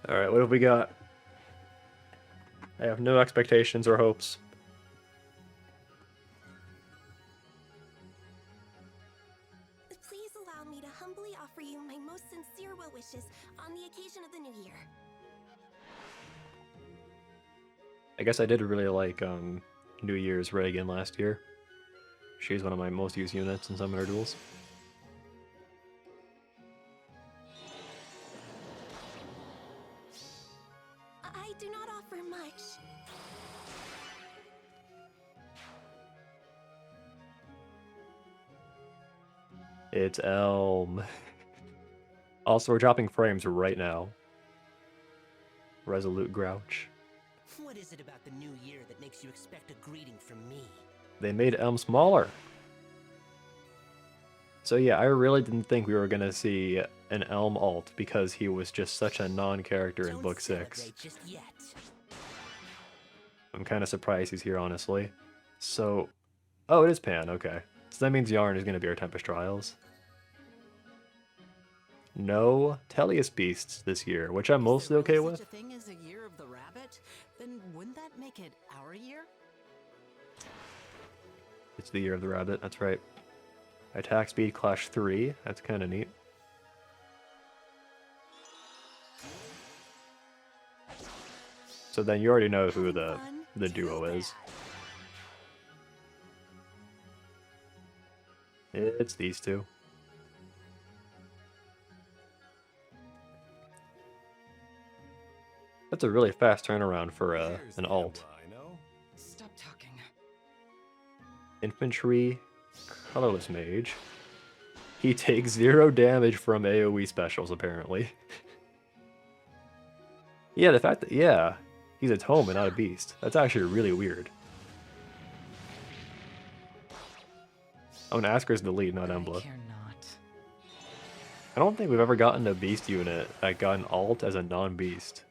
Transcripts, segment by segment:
Alright, what have we got? I have no expectations or hopes. Please allow me to humbly offer you my most sincere well wishes on the occasion of the new year. I guess I did really like New Year's Reagan last year. She's one of my most used units in Summoner duels. I do not offer much. It's Elm. Also, we're dropping frames right now. Resolute Grouch. What is it about the new year that makes you expect a greeting from me? They made Elm smaller. So yeah, I really didn't think we were gonna see an Elm alt because he was just such a non-character in Book 6. Just yet. I'm kind of surprised he's here, honestly. So, oh, it is Pan, okay. So that means Yarn is gonna be our Tempest Trials. No Tellius Beasts this year, which I'm mostly okay with. Such a thing as a year of the rabbit? Then wouldn't that make it our year? It's the year of the rabbit, that's right. Attack speed clash 3, that's kind of neat. So then you already know who the duo is. It's these two. That's a really fast turnaround for an alt. Stop talking. Infantry, colorless mage. He takes 0 damage from AoE specials, apparently. Yeah, the fact that, yeah, he's a tome and not a beast. That's actually really weird. Oh, and Askr's the lead, not Embla. I don't think we've ever gotten a beast unit that got an alt as a non-beast.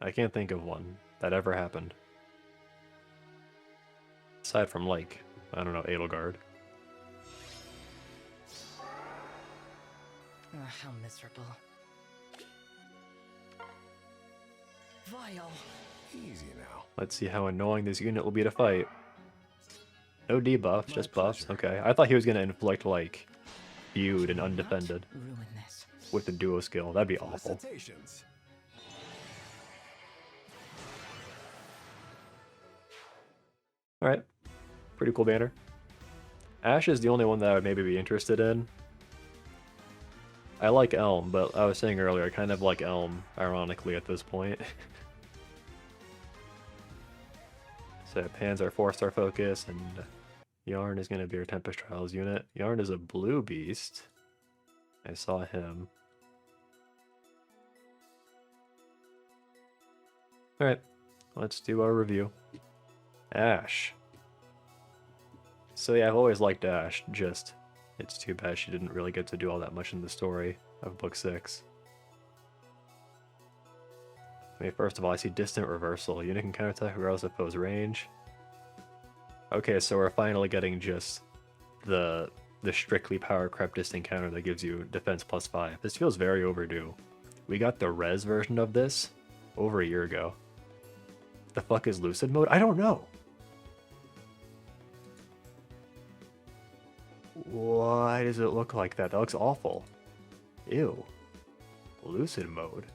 I can't think of one that ever happened. Aside from, like, I don't know, Edelgard. How miserable. Vile. Easy now. Let's see how annoying this unit will be to fight. No debuffs, just buffs. Okay, I thought he was gonna inflict, like, feud and undefended with the duo skill. That'd be awful. Alright, pretty cool banner. Ash is the only one that I would maybe be interested in. I like Elm, but I was saying earlier, I kind of like Elm, ironically, at this point. So Pan's our 4-star focus, and Yarn is going to be our Tempest Trials unit. Yarn is a blue beast. I saw him. Alright, let's do our review. Ash. So yeah, I've always liked Ash, just it's too bad she didn't really get to do all that much in the story of Book 6. I mean, first of all, I see Distant Reversal. Unit can counterattack regardless of foe's range. Okay, so we're finally getting just the strictly power crept distant counter that gives you defense +5. This feels very overdue. We got the res version of this over a year ago. The fuck is Lucid Mode? I don't know. Why does it look like that? That looks awful. Ew. Lucid Mode.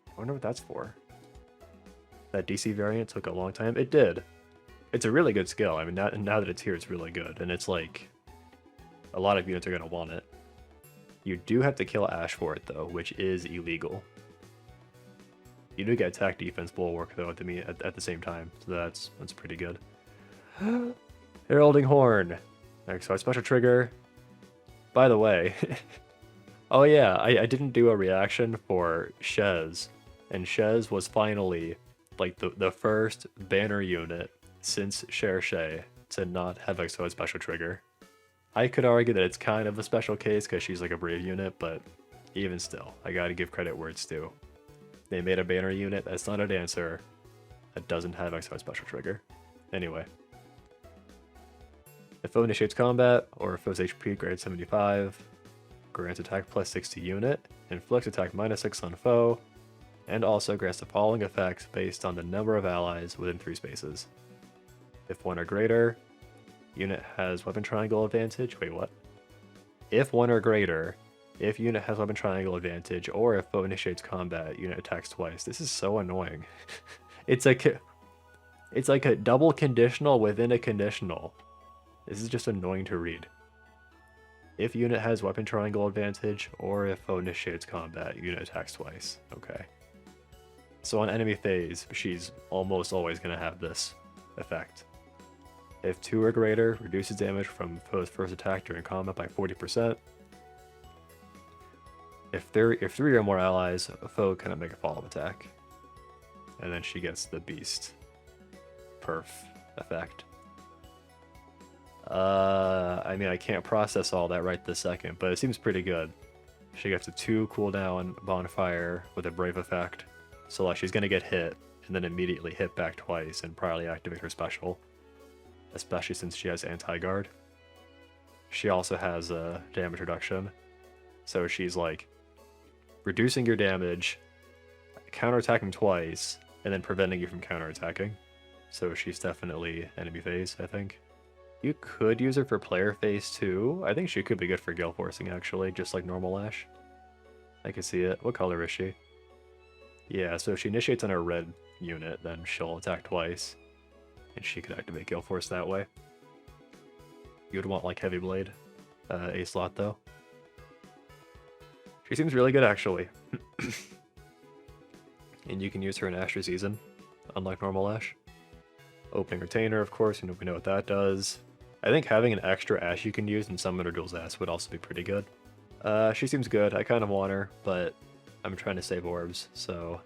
I wonder what that's for. That DC variant took a long time. It did. It's a really good skill. I mean, now that it's here, it's really good. And it's like, a lot of units are going to want it. You do have to kill Ash for it, though, which is illegal. You do get attack defense bulwark, though, at the same time. So that's pretty good. Heralding Horn. Next, so our special trigger. By the way, oh yeah, I didn't do a reaction for Shez. And Shez was finally, like, the first banner unit since Cherche to not have a special trigger. I could argue that it's kind of a special case because she's like a brave unit, but even still, I gotta give credit where it's due. They made a banner unit that's not a dancer that doesn't have XO special trigger. Anyway. If foe initiates combat, or if foe's HP greater than 75, grants attack +6 to unit, inflicts attack -6 on foe, and also grants the following effects based on the number of allies within 3 spaces. If 1 or greater, unit has weapon triangle advantage. Wait, what? If 1 or greater, if unit has weapon triangle advantage, or if foe initiates combat, unit attacks twice. This is so annoying. It's like a double conditional within a conditional. This is just annoying to read. If unit has weapon triangle advantage, or if foe initiates combat, unit attacks twice. Okay. So on enemy phase, she's almost always going to have this effect. If 2 or greater, reduces damage from foe's first attack during combat by 40%. If 3 or more allies, a foe cannot make a follow-up attack. And then she gets the beast perf effect. I mean, I can't process all that right this second, but it seems pretty good. She gets a 2 cooldown bonfire with a brave effect. So like she's gonna get hit, and then immediately hit back twice and probably activate her special. Especially since she has anti-guard. She also has a damage reduction. So she's like reducing your damage, counterattacking twice, and then preventing you from counterattacking. So she's definitely enemy phase, I think. You could use her for player phase too. I think she could be good for gale forcing actually, just like normal Ash. I can see it. What color is she? Yeah, so if she initiates on a red unit, then she'll attack twice. And she could activate Gale Force that way. You would want like Heavy Blade, a slot though. She seems really good actually. And you can use her in Ash Season, unlike normal Ash. Opening Retainer, of course, we know what that does. I think having an extra Ash you can use in Summon or Duel's Ass would also be pretty good. She seems good. I kind of want her, but I'm trying to save orbs, so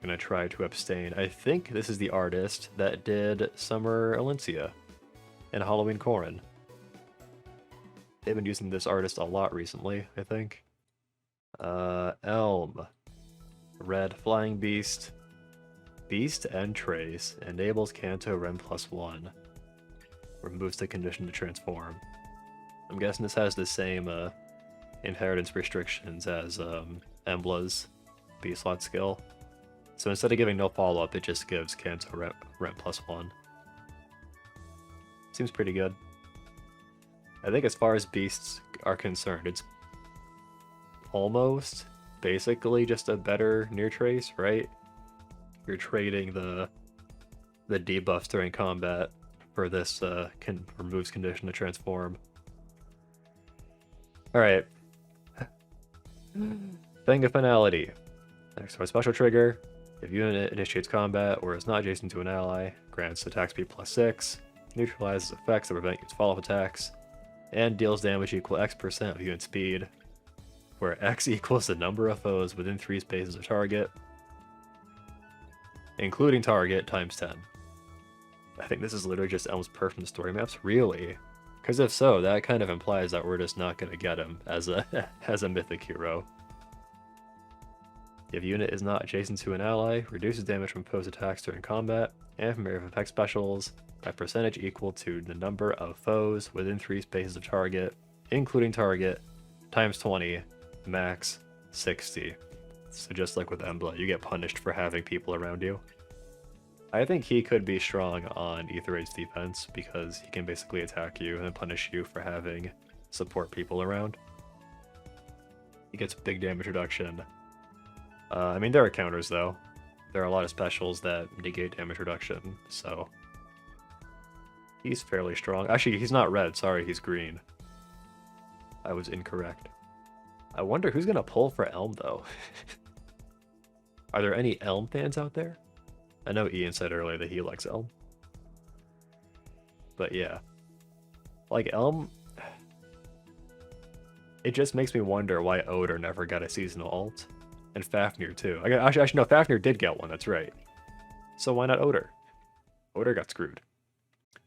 I'm gonna try to abstain. I think this is the artist that did Summer Alencia and Halloween Corrin. They've been using this artist a lot recently, I think. Elm. Red Flying Beast. Beast and Trace. Enables Kanto Rem +1. Removes the condition to transform. I'm guessing this has the same inheritance restrictions as Embla's B-slot skill. So instead of giving no follow-up, it just gives Kanto Rem +1. Seems pretty good. I think as far as beasts are concerned, it's almost basically just a better near trace, right? You're trading the debuffs during combat for this removes condition to transform. Alright. Thing of Finality. Next to our special trigger. If unit initiates combat or is not adjacent to an ally, grants attack speed +6, neutralizes effects that prevent its follow-up attacks, and deals damage equal X% of unit speed, where X equals the number of foes within 3 spaces of target, including target times 10. I think this is literally just Elm's perf from the story maps. Really? Because if so, that kind of implies that we're just not going to get him as a as a mythic hero. If unit is not adjacent to an ally, reduces damage from foes attacks during combat, and from area of effect specials by percentage equal to the number of foes within 3 spaces of target, including target, times 20, max 60. So just like with Embla, you get punished for having people around you. I think he could be strong on Ether Raid's defense because he can basically attack you and then punish you for having support people around. He gets big damage reduction. I mean, there are counters though. There are a lot of specials that negate damage reduction, so he's fairly strong. Actually, he's not red, sorry, he's green. I was incorrect. I wonder who's gonna pull for Elm though. Are there any Elm fans out there? I know Ian said earlier that he likes Elm. But yeah. Like Elm, it just makes me wonder why Oder never got a seasonal alt. And Fafnir too. Actually, no, Fafnir did get one, that's right. So why not Oder? Oder got screwed.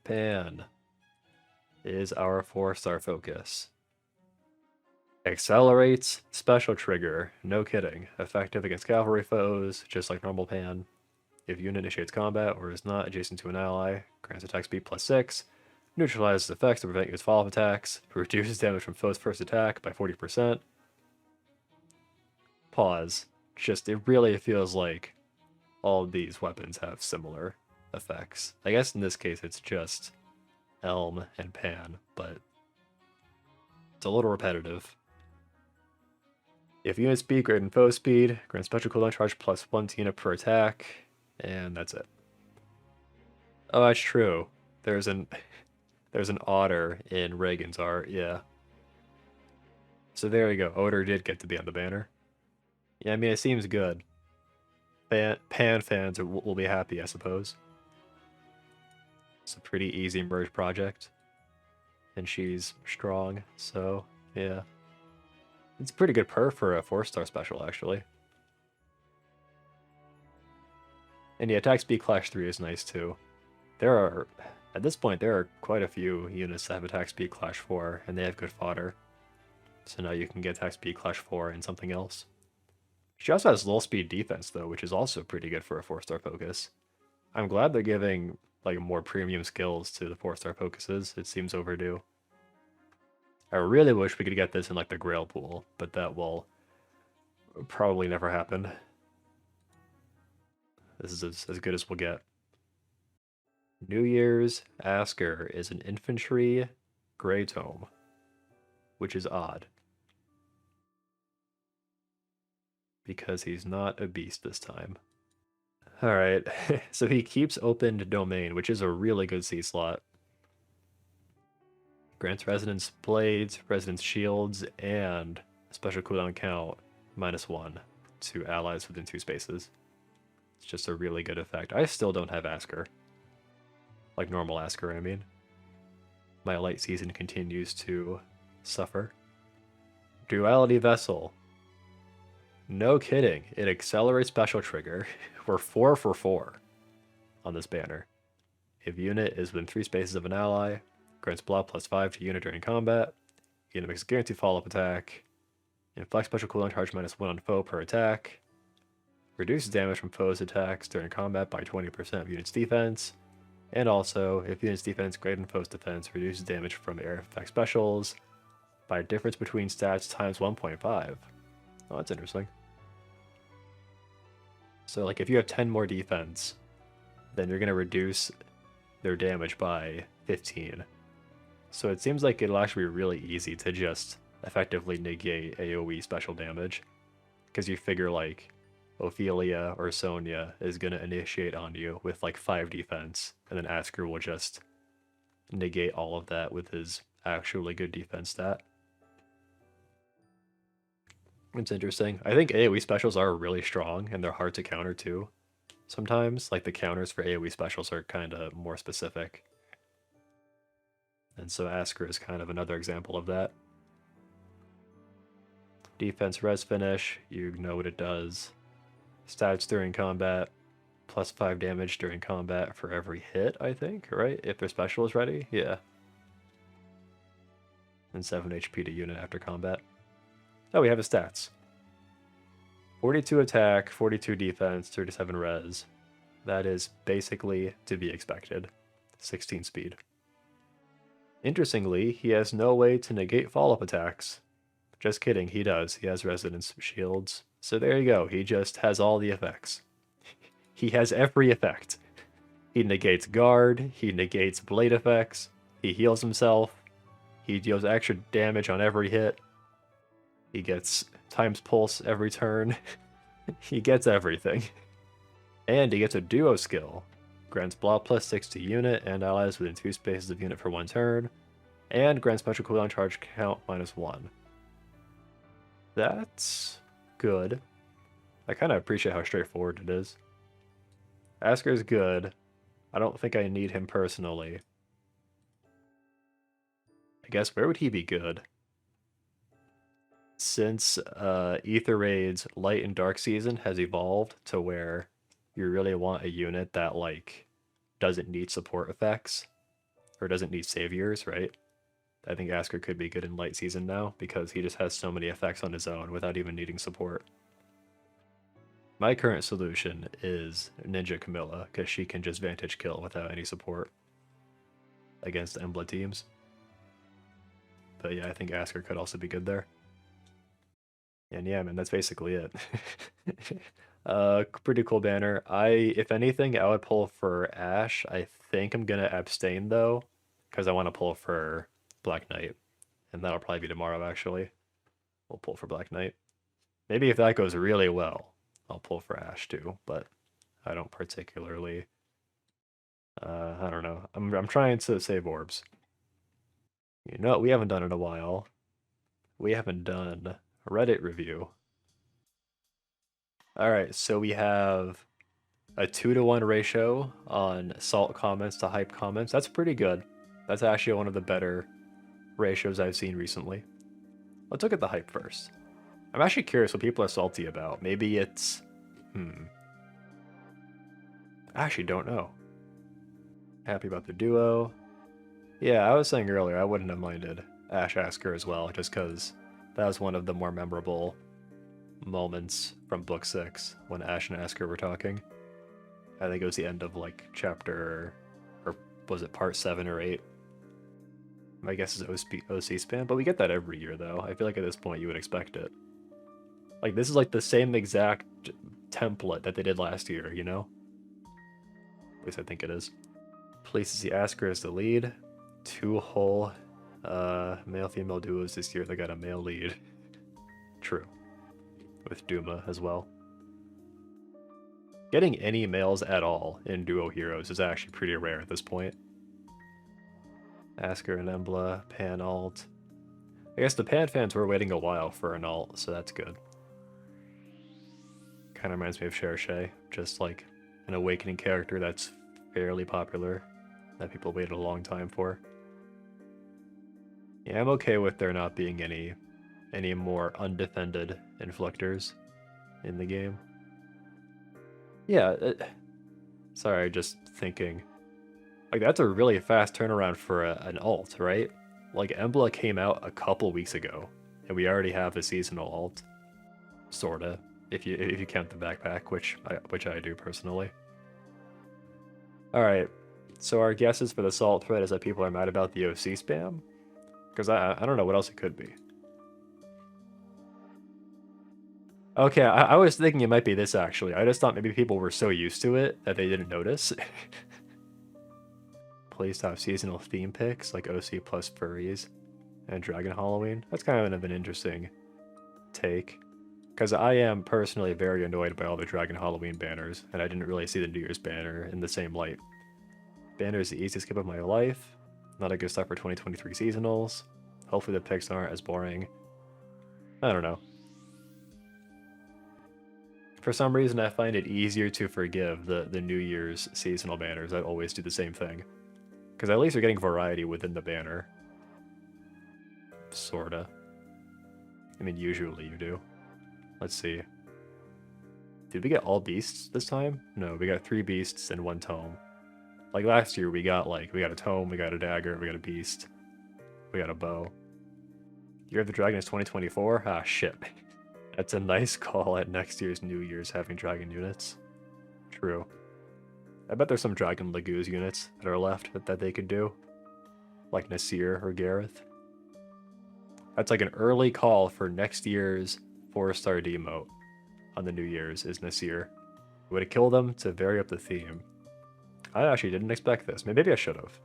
Pan is our 4-star focus. Accelerates special trigger, no kidding. Effective against cavalry foes, just like normal Pan. If unit initiates combat or is not adjacent to an ally, grants attack speed +6, neutralizes effects to prevent its follow-up attacks, reduces damage from foe's first attack by 40%. Pause. just it really feels like all of these weapons have similar effects. I guess in this case it's just Elm and Pan, but it's a little repetitive. If unit speed greater than foe speed, grant special cooldown charge plus 1 to unit per attack, and that's it. Oh, that's true. There's an otter in Reagan's art, yeah. So there you go. Otter did get to be on the banner. Yeah, I mean, it seems good. Pan fans will be happy, I suppose. It's a pretty easy merge project. And she's strong, so yeah. It's pretty good perf for a 4-star special, actually. And yeah, attack speed clash 3 is nice too. At this point, there are quite a few units that have attack speed clash 4, and they have good fodder. So now you can get attack speed clash 4 and something else. She also has low speed defense though, which is also pretty good for a 4-star focus. I'm glad they're giving like more premium skills to the 4-star focuses. It seems overdue. I really wish we could get this in like the Grail pool, but that will probably never happen. This is as good as we'll get. New Year's Askr is an infantry Grey Tome, which is odd. Because he's not a beast this time. Alright, so he keeps opened domain, which is a really good C slot. Grants Resonance Blades, Resonance Shields, and a special cooldown count -1 to allies within 2 spaces. It's just a really good effect. I still don't have Askr. Like normal Askr, I mean. My light season continues to suffer. Duality Vessel. No kidding. It accelerates special trigger. We're 4 for 4 on this banner. If unit is within 3 spaces of an ally, grants block +5 to unit during combat. Unit makes a guaranteed follow-up attack. Inflict special cooldown charge -1 on foe per attack. Reduces damage from foes' attacks during combat by 20% of unit's defense. And also, if unit's defense greater than foe's defense, reduces damage from air effect specials by a difference between stats times 1.5. Oh, that's interesting. So, like, if you have 10 more defense, then you're going to reduce their damage by 15. So it seems like it'll actually be really easy to just effectively negate AoE special damage. Because you figure, like, Ophelia or Sonya is going to initiate on you with, like, 5 defense, and then Askr will just negate all of that with his actually good defense stat. It's interesting. I think AoE specials are really strong, and they're hard to counter too. Sometimes, like the counters for AoE specials are kind of more specific. And so Askr is kind of another example of that. Defense res finish, you know what it does. Stats during combat, +5 damage during combat for every hit, I think, right? If their special is ready, yeah. And 7 HP to unit after combat. Oh, we have his stats. 42 attack, 42 defense, 37 res. That is basically to be expected. 16 speed. Interestingly, he has no way to negate follow-up attacks. Just kidding, he does. He has resonance shields. So there you go, he just has all the effects. He has every effect. He negates guard, he negates blade effects, he heals himself, he deals extra damage on every hit. He gets times pulse every turn. He gets everything. And he gets a duo skill. Grants block +6 to unit and allies within 2 spaces of unit for 1 turn. And grants special cooldown charge count -1. That's good. I kind of appreciate how straightforward it is. Asker's good. I don't think I need him personally. I guess where would he be good? Since Ether Raid's Light and Dark Season has evolved to where you really want a unit that, like, doesn't need support effects, or doesn't need saviors, right? I think Askr could be good in Light Season now, because he just has so many effects on his own without even needing support. My current solution is Ninja Camilla, because she can just Vantage Kill without any support against Embla teams. But yeah, I think Askr could also be good there. And yeah, man, that's basically it. Pretty cool banner. If anything, I would pull for Ash. I think I'm gonna abstain though, because I want to pull for Black Knight, and that'll probably be tomorrow actually. We'll pull for Black Knight. Maybe if that goes really well, I'll pull for Ash too, but I don't particularly. I don't know. I'm trying to save orbs. You know what we haven't done in a while? We haven't done a Reddit review. Alright, so we have a 2-to-1 ratio on salt comments to hype comments. That's pretty good. That's actually one of the better ratios I've seen recently. Let's look at the hype first. I'm actually curious what people are salty about. Maybe it's... I actually don't know. Happy about the duo. Yeah, I was saying earlier I wouldn't have minded Ash Askr as well, just because that was one of the more memorable moments from Book 6 when Ash and Askr were talking. I think it was the end of like chapter, or was it part 7 or 8? My guess is OC span, but we get that every year though. I feel like at this point you would expect it. Like this is like the same exact template that they did last year, you know? At least I think it is. Places the Askr as the lead. 2 whole male-female duos this year that got a male lead. True. With Duma as well. Getting any males at all in duo heroes is actually pretty rare at this point. Askr and Embla, Pan alt. I guess the Pan fans were waiting a while for an alt, so that's good. Kind of reminds me of Cherche, just like an awakening character that's fairly popular, that people waited a long time for. Yeah, I'm okay with there not being any more undefended inflictors in the game. Yeah, sorry, just thinking. Like, that's a really fast turnaround for an alt, right? Like, Embla came out a couple weeks ago, and we already have a seasonal alt. Sorta, if you count the backpack, which I do personally. Alright, so our guesses for the salt thread is that people are mad about the OC spam? Because I don't know what else it could be. Okay, I was thinking it might be this actually. I just thought maybe people were so used to it that they didn't notice. Please have seasonal theme picks like OC plus furries and Dragon Halloween. That's kind of an interesting take. Because I am personally very annoyed by all the Dragon Halloween banners, and I didn't really see the New Year's banner in the same light. Banner is the easiest skip of my life. Not a good start for 2023 seasonals. Hopefully the picks aren't as boring. I don't know. For some reason, I find it easier to forgive the New Year's seasonal banners that always do the same thing. Because at least you're getting variety within the banner. Sorta. I mean, usually you do. Let's see. Did we get all beasts this time? No, we got 3 beasts and 1 tome. Like last year, we got a tome, we got a dagger, we got a beast, we got a bow. Year of the Dragon is 2024? Ah, shit. That's a nice call at next year's New Year's having dragon units. True. I bet there's some Dragon Lagoos units that are left that they could do. Like Nasir or Gareth. That's like an early call for next year's 4-star demote on the New Year's is Nasir. Would it kill them to vary up the theme? I actually didn't expect this. Maybe I should have.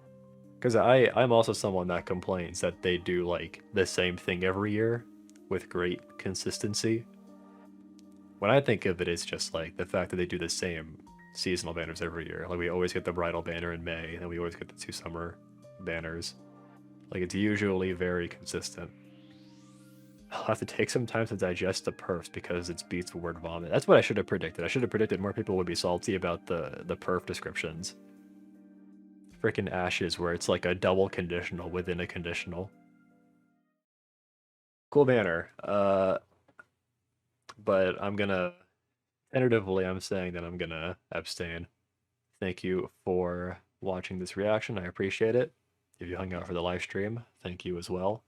Because I'm also someone that complains that they do like the same thing every year with great consistency. When I think of it, it's just like the fact that they do the same seasonal banners every year. Like we always get the bridal banner in May, and we always get the 2 summer banners. Like it's usually very consistent. I'll have to take some time to digest the perfs because it's beats word vomit. That's what I should have predicted. I should have predicted more people would be salty about the perf descriptions. Frickin' Ashes, where it's like a double conditional within a conditional. Cool banner. But I'm gonna... Tentatively, I'm saying that I'm gonna abstain. Thank you for watching this reaction. I appreciate it. If you hung out for the live stream, thank you as well.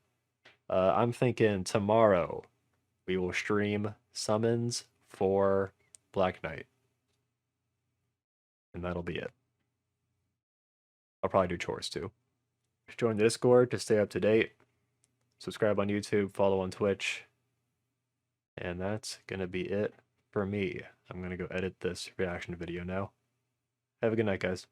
I'm thinking tomorrow we will stream summons for Black Knight. And that'll be it. I'll probably do chores too. Join the Discord to stay up to date. Subscribe on YouTube, follow on Twitch. And that's gonna be it for me. I'm gonna go edit this reaction video now. Have a good night, guys.